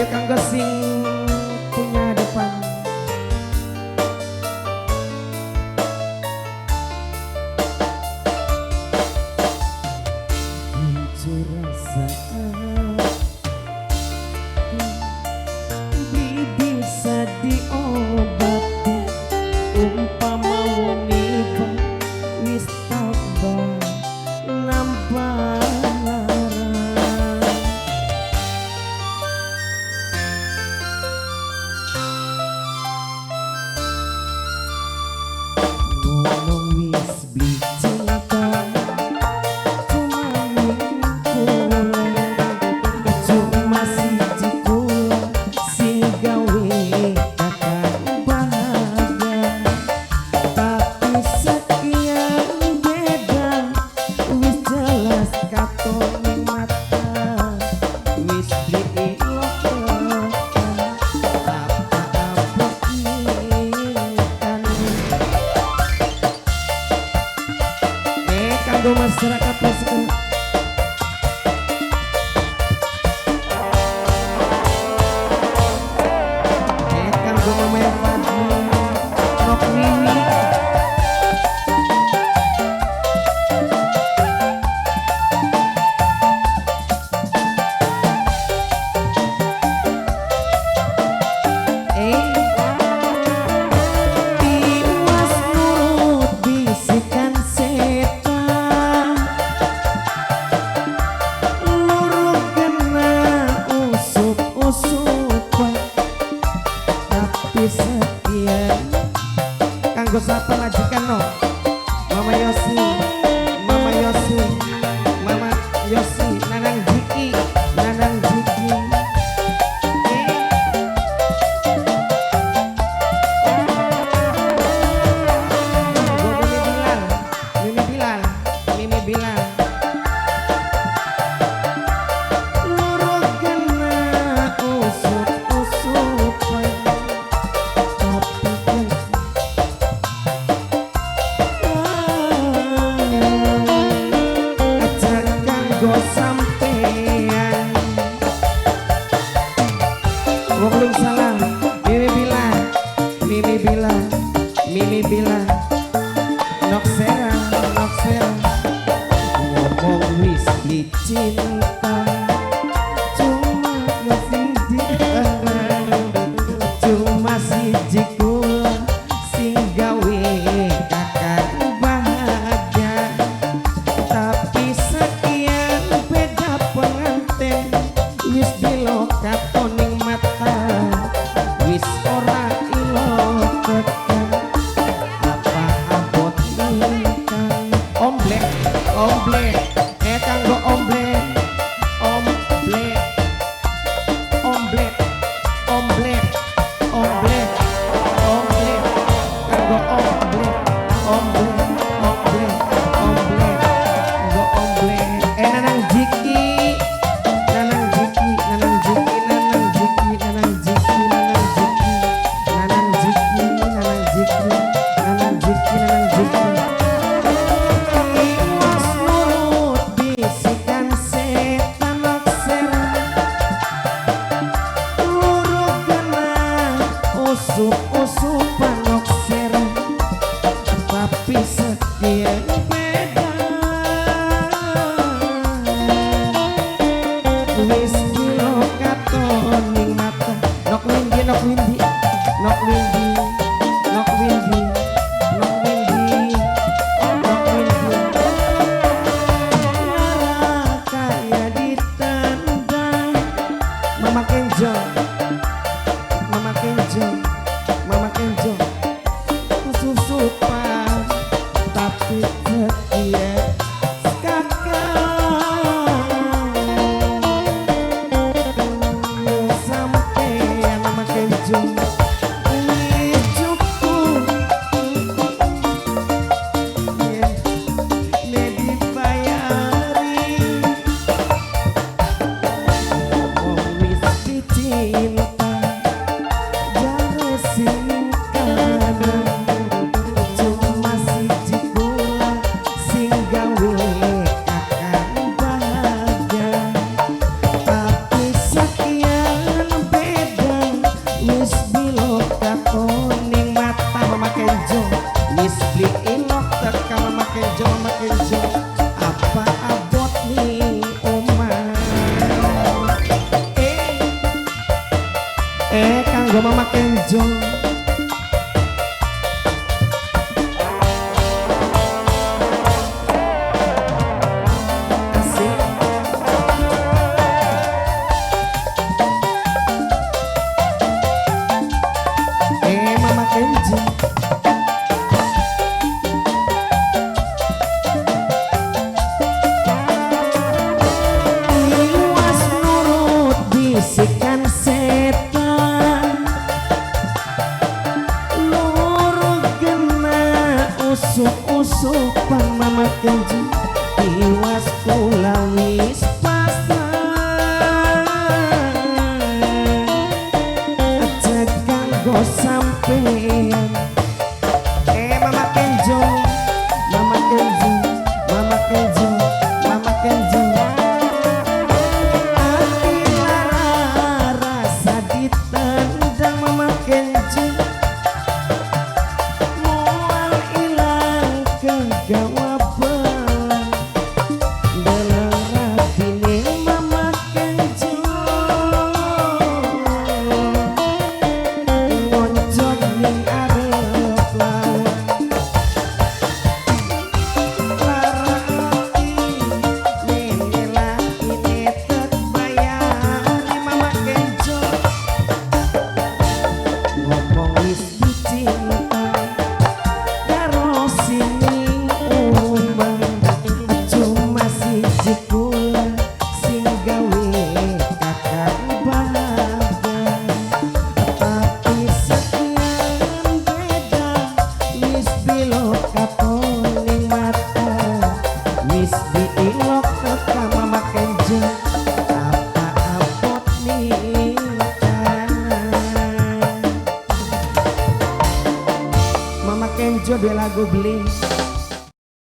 Ayo kanggo sing punya depan. Hancur rasa bisa diobati, umpama wong iba wis tabah nampak masyarakat tersebut. Kan gue memang nok mini. Kanggo sapa majikan no, Mama Yosi, Mama Yosi, Mama Yosi, Nanang Jiki, Nanang Jiki. Mimi Bilal, Mimi Bilal. Waalaikumsalam, Mimi Bilal, Mimi Bilal, Mimi Bilal, Noksera, Noksera, ngomong wis dicinta, cuma ngasih cuma siji kula sing gawe kakak bahagia, tapi sekian beda pengantin wis dilokat toning mata. Wis ora ilo tekan apa abot ikan omblek omblek kanggo omblek omblek omblek omblek omblek omblek kanggo omblek omblek omblek omblek kanggo omblek Nanang Jiki Nanang Jiki Nanang Jiki Nanang Jiki Nanang Jiki Nanang Jiki Nanang Jiki Nanang Jiki Nanang Jiki Iwas nurut bisikan setan noksera, luruk genah usup-usupan noksera, tapi setia beda. Wis kilo katoning mata. Nok Windy, Nok Windy, Nok Windy, Nok Windy, Nok Windy, Nok Windy. Lara kaya ditendang. Mama Kenjo, Mama Kenjo, Mama Kenjo. Susupan tapi setia kakak. Wis kanggo Mama Kenjo. Mama Kenjo iwas nurut bisikan setan, lurut kena usuk-usupan. Mama Kenjo iwas kula wis pasrah, aja kanggo sampeyan. Mama Kenjo, Mama Kenjo, Mama Kenjo, Mama Kenjo. Hati lara rasa ditendang Mama Kenjo, mual ilang kegawa belang, dalam rapine Mama Kenjo, ngoncot ning arep lawan. Lara ati nene lakine tek bayari Mama Kenjo, ngomong wis dicintai karo sini umang, cuma siji kula sing gawe kakak bahagia. Tapi sekian beda wis bilok katoning mata, wis diilok ka Mama Kenjo, apa abot nikah. Mama Kenjo dua lagu beli